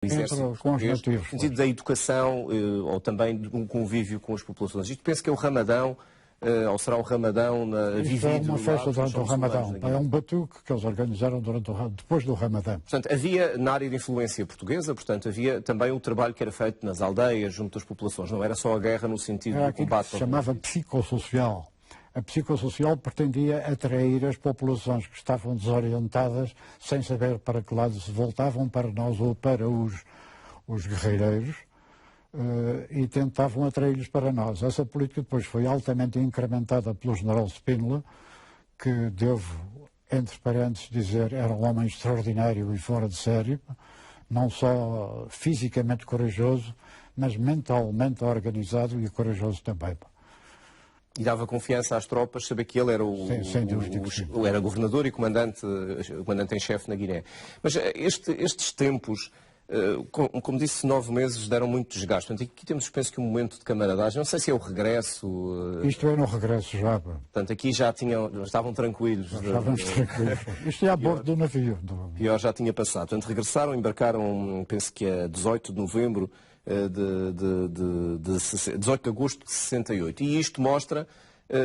exército com os nativos, no sentido da educação ou também de um convívio com as populações. Isto penso que é o Ramadão, ou será o Ramadão Isto é uma festa durante o Ramadão. É um batuque que eles organizaram depois do Ramadão. Portanto, havia na área de influência portuguesa, portanto, havia também o trabalho que era feito nas aldeias, junto às populações. Não era só a guerra no sentido do combate. Que se chamava psicossocial. A psicossocial pretendia atrair as populações que estavam desorientadas, sem saber para que lado se voltavam, para nós ou para os guerreireiros, e tentavam atraí-los para nós. Essa política depois foi altamente incrementada pelo general Spínola, que devo, entre parênteses, dizer era um homem extraordinário e fora de série, não só fisicamente corajoso, mas mentalmente organizado e corajoso também. E dava confiança às tropas, saber que ele era era governador e comandante em chefe na Guiné. Mas estes tempos, como disse, 9 meses deram muito desgaste. Portanto, aqui temos, penso que, um momento de camaradagem. Não sei se é o regresso. Isto é no regresso já. Portanto, aqui já estavam tranquilos. Estávamos tranquilos. Isto é a bordo do navio. Pior já tinha passado. Portanto, regressaram, embarcaram, penso que a 18 de novembro, 18 de agosto de 68. E isto mostra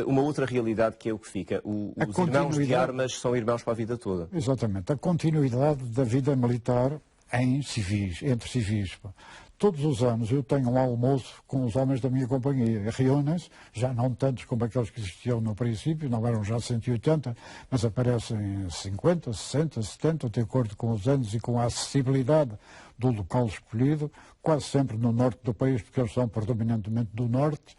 uma outra realidade, que é o que fica. Os irmãos de armas são irmãos para a vida toda. Exatamente. A continuidade da vida militar entre civis. Todos os anos eu tenho um almoço com os homens da minha companhia. Reúnem-se, já não tantos como aqueles que existiam no princípio, não eram já 180, mas aparecem 50, 60, 70, de acordo com os anos e com a acessibilidade do local escolhido, quase sempre no norte do país, porque eles são predominantemente do norte,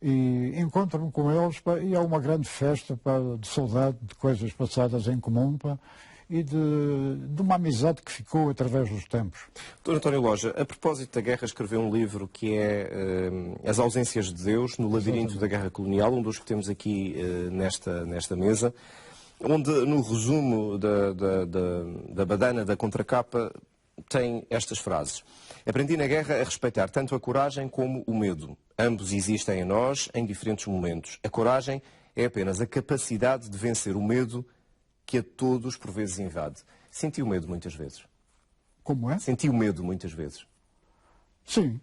e encontro-me com eles e há uma grande festa de saudade de coisas passadas em comum e de uma amizade que ficou através dos tempos. Dr. António Loja, a propósito da guerra, escreveu um livro que é As Ausências de Deus, no Labirinto da Guerra Colonial, um dos que temos aqui nesta mesa, onde, no resumo da badana, da contracapa, tem estas frases. Aprendi na guerra a respeitar tanto a coragem como o medo. Ambos existem em nós em diferentes momentos. A coragem é apenas a capacidade de vencer o medo que a todos por vezes invade. Sentiu medo muitas vezes? Como é? Sentiu medo muitas vezes? Sim.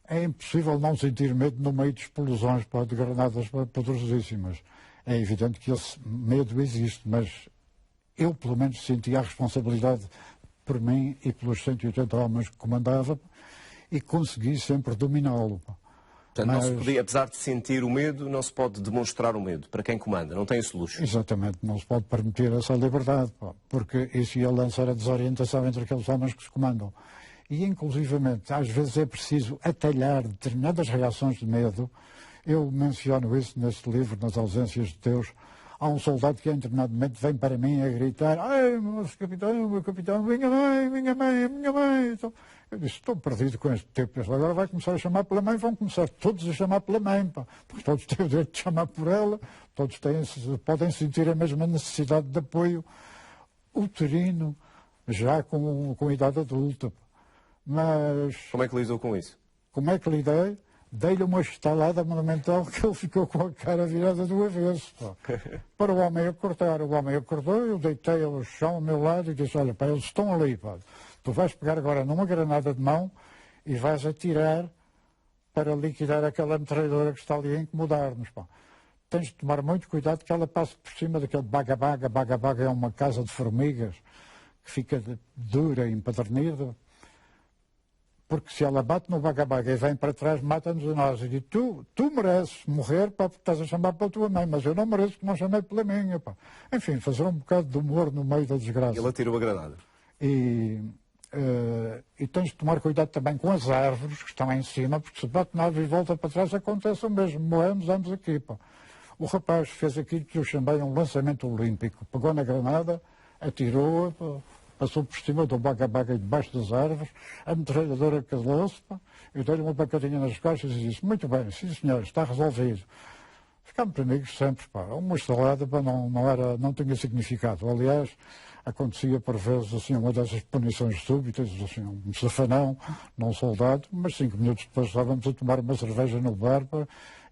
É impossível não sentir medo no meio de explosões de granadas poderosíssimas. É evidente que esse medo existe, mas eu pelo menos sentia a responsabilidade por mim e pelos 180 homens que comandava e consegui sempre dominá-lo. Portanto, não se podia, apesar de sentir o medo, não se pode demonstrar o medo para quem comanda, não tem esse luxo. Exatamente, não se pode permitir essa liberdade, porque isso ia lançar a desorientação entre aqueles homens que se comandam. E, inclusivamente, às vezes é preciso atalhar determinadas reações de medo. Eu menciono isso neste livro, Nas Ausências de Deus. Há um soldado que, em determinado momento, vem para mim a gritar: "Ai, meu capitão, minha mãe. Então, eu disse: estou perdido com este tipo. Agora vai começar a chamar pela mãe, vão começar todos a chamar pela mãe, porque todos têm o direito de chamar por ela, todos podem sentir a mesma necessidade de apoio uterino, já com idade adulta. Mas... Como é que lidou com isso? Como é que lidei? Dei-lhe uma estalada monumental que ele ficou com a cara virada do avesso. Para o homem acordar. O homem acordou, eu deitei ao chão ao meu lado e disse: olha, eles estão ali, tu vais pegar agora numa granada de mão e vais atirar para liquidar aquela metralhadora que está ali a incomodar-nos. Tens de tomar muito cuidado que ela passe por cima daquele baga-baga. Baga-baga é uma casa de formigas que fica dura e empedernida. Porque se ela bate no baga-baga e vem para trás, mata-nos a nós. E diz: tu mereces morrer porque estás a chamar pela tua mãe, mas eu não mereço que não chamei pela minha. Enfim, fazer um bocado de humor no meio da desgraça. Ele atirou a granada. E tens de tomar cuidado também com as árvores que estão em cima, porque se bate na árvore e volta para trás, acontece o mesmo. Morremos ambos aqui. O rapaz fez aquilo que eu chamei um lançamento olímpico. Pegou na granada, atirou-a, passou por cima do baga-baga e debaixo das árvores, a metralhadora calou-se, eu dei-lhe uma bacadinha nas costas e disse: muito bem, sim senhor, está resolvido. Ficámos amigos sempre, uma estalada não tinha significado. Aliás, acontecia por vezes assim uma dessas punições súbitas, assim, um safanão num soldado, mas 5 minutos depois estávamos a tomar uma cerveja no bar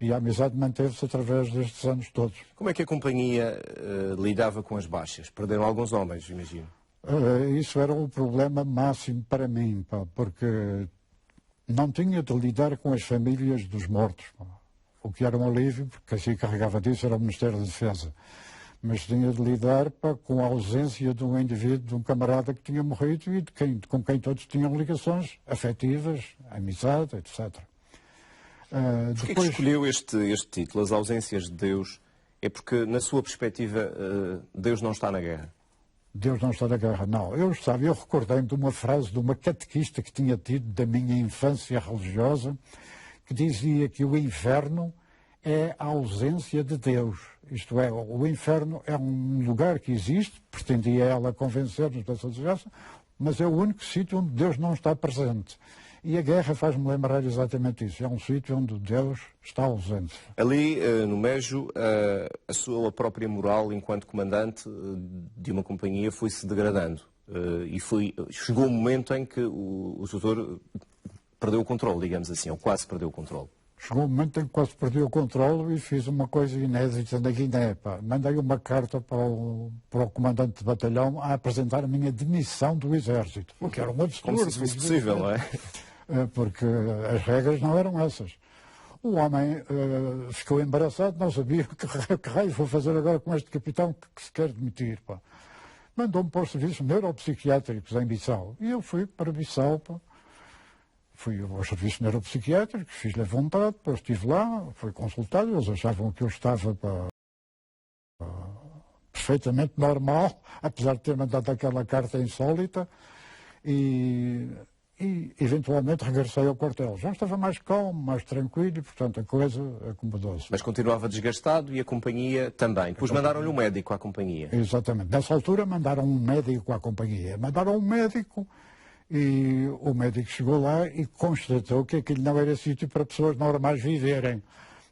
e a amizade manteve-se através destes anos todos. Como é que a companhia lidava com as baixas? Perderam alguns homens, imagino. Isso era o problema máximo para mim, pá, porque não tinha de lidar com as famílias dos mortos, pá. O que era um alívio, porque assim carregava disso era o Ministério da Defesa. Mas tinha de lidar, pá, com a ausência de um indivíduo, de um camarada que tinha morrido e com quem todos tinham ligações afetivas, amizade, etc. Porquê que escolheu este título, As Ausências de Deus? É porque, na sua perspectiva, Deus não está na guerra? Deus não está na guerra, não. Eu recordei-me de uma frase de uma catequista que tinha tido da minha infância religiosa, que dizia que o inferno é a ausência de Deus. Isto é, o inferno é um lugar que existe, pretendia ela convencer-nos dessa desgraça, mas é o único sítio onde Deus não está presente. E a guerra faz-me lembrar exatamente isso. É um sítio onde Deus está ausente. Ali, no Mejo, a sua própria moral enquanto comandante de uma companhia foi-se degradando. E chegou um momento em que o doutor perdeu o controle, digamos assim, ou quase perdeu o controle. Chegou um momento em que quase perdi o controle e fiz uma coisa inédita na Guiné. Pá. Mandei uma carta para o comandante de batalhão a apresentar a minha demissão do Exército. O que era um absurdo. Como se isso fosse possível, não é? Porque as regras não eram essas. O homem ficou embaraçado, não sabia que raio vou fazer agora com este capitão que se quer demitir. Pá. Mandou-me para os serviços neuropsiquiátricos em Bissau. E eu fui para Bissau. Pá. Fui aos serviços neuropsiquiátricos, fiz-lhe a vontade, depois estive lá, fui consultado, eles achavam que eu estava perfeitamente normal, apesar de ter mandado aquela carta insólita, e eventualmente regressei ao quartel. Já estava mais calmo, mais tranquilo, e portanto a coisa acomodou-se. Mas continuava desgastado e a companhia também. Depois mandaram-lhe um médico à companhia. Exatamente. Nessa altura mandaram um médico à companhia. Mandaram um médico. E o médico chegou lá e constatou que aquilo não era sítio para pessoas normais viverem.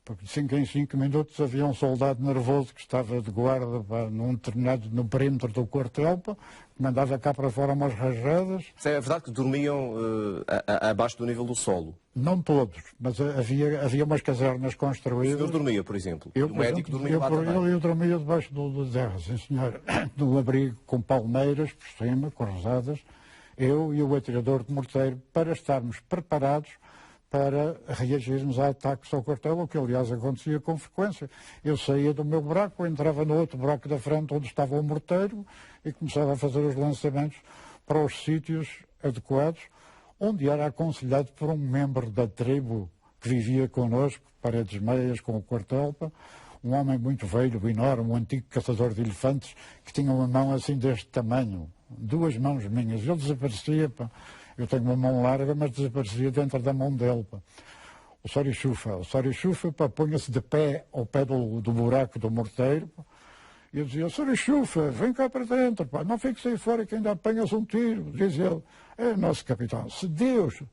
Porque de 5 em 5 minutos havia um soldado nervoso que estava de guarda no perímetro do quartel, pá, que mandava cá para fora umas rajadas. É verdade que dormiam abaixo do nível do solo? Não todos, mas havia umas casernas construídas. O senhor dormia, por exemplo? O médico dormia lá também? Eu dormia debaixo do terra, sim senhor. No abrigo com palmeiras por cima, com rosadas. Eu e o atirador de morteiro, para estarmos preparados para reagirmos a ataques ao quartel, o que aliás acontecia com frequência. Eu saía do meu buraco, entrava no outro buraco da frente onde estava o morteiro e começava a fazer os lançamentos para os sítios adequados, onde era aconselhado por um membro da tribo que vivia connosco, paredes meias com o quartel, um homem muito velho, enorme, um antigo caçador de elefantes, que tinha uma mão assim deste tamanho, 2 mãos minhas. Ele desaparecia, pá. Eu tenho uma mão larga, mas desaparecia dentro da mão dele, pá. O Sorichufa, pá, punha-se de pé ao pé do buraco do morteiro, pá. E eu dizia, Sorichufa, vem cá para dentro, pá. Não fiques aí fora que ainda apanhas um tiro. Diz ele, nosso capitão, se Deus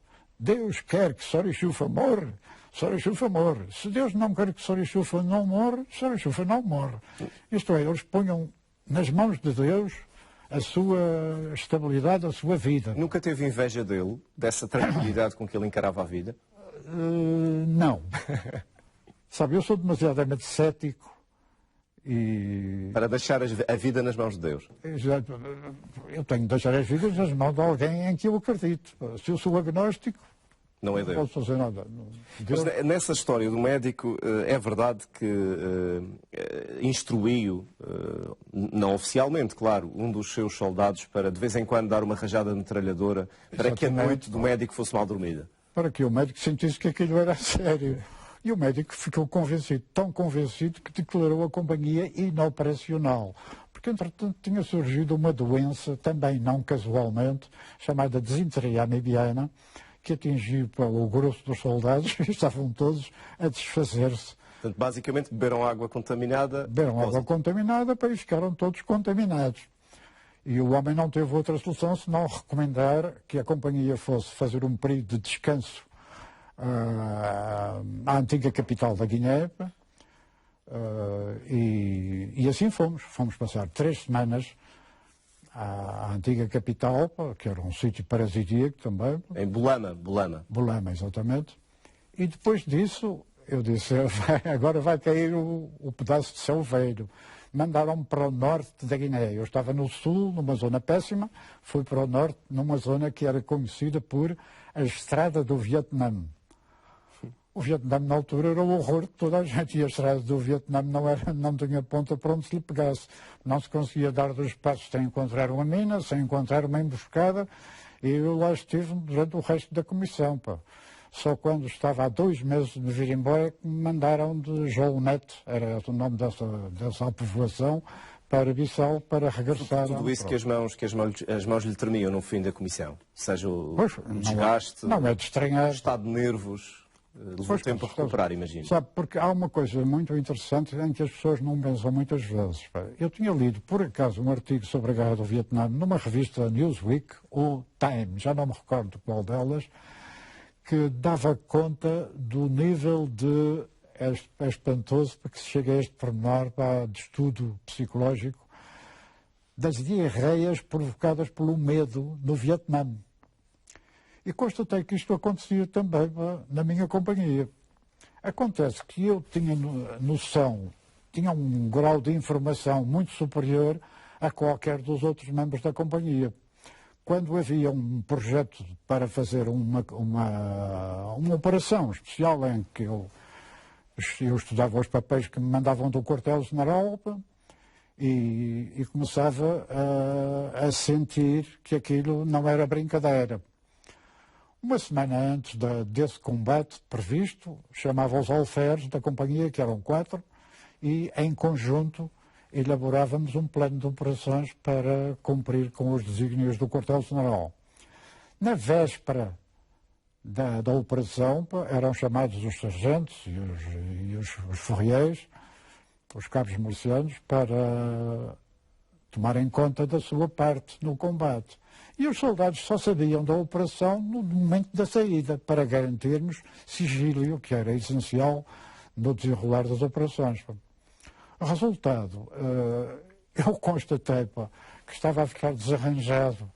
quer que Sorichufa morre, Sorichufa morre. Se Deus não quer que Sorichufa não morre, Sorichufa não morre. Isto é, eles punham nas mãos de Deus a sua estabilidade, a sua vida. Nunca teve inveja dele, dessa tranquilidade com que ele encarava a vida? Não. Sabe, eu sou demasiadamente cético e... Para deixar a vida nas mãos de Deus? Exato. Eu tenho de deixar as vidas nas mãos de alguém em que eu acredito. Se eu sou agnóstico, não é Deus. Não posso fazer nada. Mas nessa história do médico, é verdade que instruiu, não oficialmente, claro, um dos seus soldados para de vez em quando dar uma rajada metralhadora para que a noite do médico fosse mal dormida? Para que o médico sentisse que aquilo era sério. E o médico ficou convencido, tão convencido, que declarou a companhia inoperacional. Porque, entretanto, tinha surgido uma doença, também não casualmente, chamada desinteria amibiana, que atingiu o grosso dos soldados e estavam todos a desfazer-se. Portanto, basicamente beberam água contaminada. Beberam água contaminada e ficaram todos contaminados. E o homem não teve outra solução senão recomendar que a companhia fosse fazer um período de descanso à antiga capital da Guiné. E assim fomos. Fomos passar 3 semanas à antiga capital, que era um sítio parasitíaco também. Em Bulama. Bulama, exatamente. E depois disso, eu disse, agora vai cair o pedaço de céu velho. mandaram-me para o norte da Guiné. Eu estava no sul, numa zona péssima, fui para o norte, numa zona que era conhecida por a Estrada do Vietnã. O Vietnã, na altura, era o horror de toda a gente, e a estrada do Vietnã não tinha ponta para onde se lhe pegasse. Não se conseguia dar 2 passos sem encontrar uma mina, sem encontrar uma emboscada, e eu lá estive durante o resto da comissão. Pá. Só quando estava há 2 meses de me vir embora que me mandaram de Jolnet, era o nome dessa povoação, para Bissau, para regressar. Tudo isso que as mãos lhe tremiam no fim da comissão, seja o desgaste, não é de estranhar. O estado de nervos. Levou tempo a recuperar, imagino. Sabe, porque há uma coisa muito interessante em que as pessoas não pensam muitas vezes. Eu tinha lido, por acaso, um artigo sobre a Guerra do Vietnã numa revista Newsweek, ou Time, já não me recordo qual delas, que dava conta do nível de... É espantoso porque se chega a este pormenor de estudo psicológico das diarreias provocadas pelo medo no Vietnã. E constatei que isto acontecia também na minha companhia. Acontece que eu tinha noção, tinha um grau de informação muito superior a qualquer dos outros membros da companhia. Quando havia um projeto para fazer uma operação especial em que eu estudava os papéis que me mandavam do quartel-general e começava a sentir que aquilo não era brincadeira. Uma semana antes desse combate previsto, chamava os alferes da companhia, que eram 4, e em conjunto elaborávamos um plano de operações para cumprir com os desígnios do quartel-general. Na véspera da operação, eram chamados os sargentos e os ferriers, os cabos milicianos, para tomarem conta da sua parte no combate. E os soldados só sabiam da operação no momento da saída, para garantirmos sigilo, que era essencial no desenrolar das operações. Resultado, eu constatei que estava a ficar desarranjado,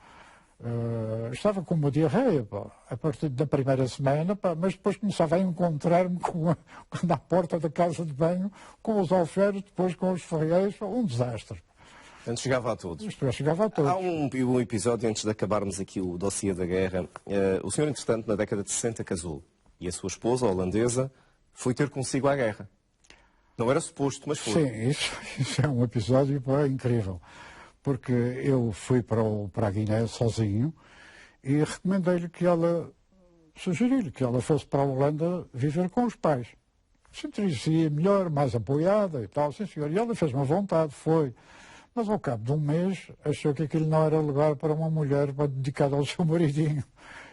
estava com uma diarreia a partir da primeira semana, mas depois começava a encontrar-me na porta da casa de banho com os alferes, depois com os ferreiros, um desastre. Antes chegava a todos. Chegava a todos. Há um episódio, antes de acabarmos aqui o dossiê da guerra. O senhor, entretanto, na década de 60 casou. E a sua esposa, holandesa, foi ter consigo à guerra. Não era suposto, mas foi. Sim, isso é um episódio incrível. Porque eu fui para a Guiné sozinho e recomendei-lhe que sugeri-lhe que ela fosse para a Holanda viver com os pais. Sentiria-se melhor, mais apoiada e tal, sim senhor. E ela fez uma vontade, foi. Mas ao cabo de um mês achou que aquilo não era lugar para uma mulher dedicada ao seu maridinho.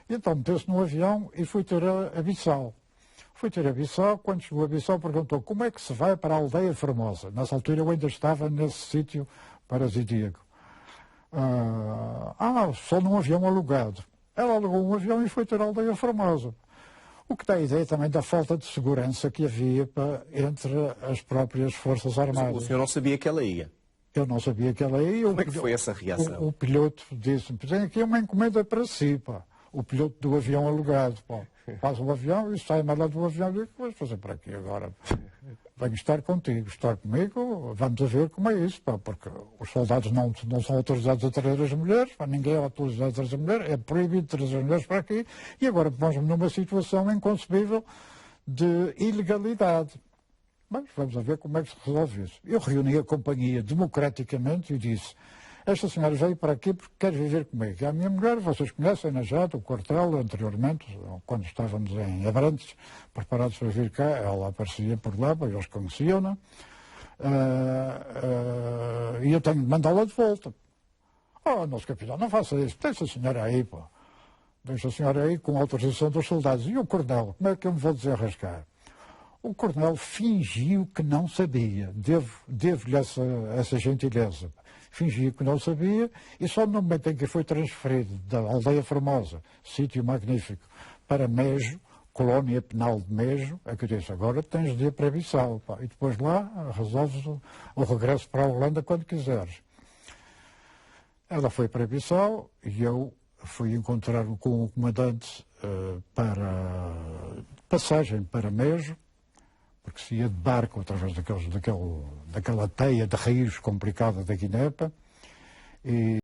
E então meteu-se no avião e foi ter a Bissau. Foi ter a Bissau, quando chegou a Bissau perguntou como é que se vai para a Aldeia Formosa. Nessa altura eu ainda estava nesse sítio paradisíaco. Só num avião alugado. Ela alugou um avião e foi ter a Aldeia Formosa. O que dá a ideia também da falta de segurança que havia entre as próprias Forças Armadas. Mas o senhor não sabia que ela ia? Eu não sabia que ela ia. Como é que foi essa reação? O piloto disse-me, tem aqui uma encomenda para si, o piloto do avião alugado. Faz o avião e sai mais lá do avião e diz, o que vais fazer para aqui agora? Venho estar contigo, estar comigo, vamos a ver como é isso, porque os soldados não são autorizados a trazer as mulheres, ninguém é autorizado a trazer as mulheres, é proibido trazer as mulheres para aqui, e agora pomos-me numa situação inconcebível de ilegalidade. Mas vamos a ver como é que se resolve isso. Eu reuni a companhia democraticamente e disse, esta senhora veio para aqui porque quer viver comigo. E a minha mulher, vocês conhecem-na já, do quartel, anteriormente, quando estávamos em Abrantes, preparados para vir cá, ela aparecia por lá, porque eles conheciam-na, e eu tenho de mandá-la de volta. Nosso capitão, não faça isso, deixa a senhora aí, deixa a senhora aí com a autorização dos soldados. E o coronel, como é que eu me vou desenrascar? O coronel fingiu que não sabia, devo-lhe essa gentileza. Fingiu que não sabia e só no momento em que foi transferido da Aldeia Formosa, sítio magnífico, para Mejo, colónia penal de Mejo, é que eu disse, agora tens de ir para Bissau, e depois lá resolves o regresso para a Holanda quando quiseres. Ela foi para Bissau e eu fui encontrar-me com o comandante para passagem para Mejo, porque se ia de barco através daquela teia de raios complicada da Guiné, pá, e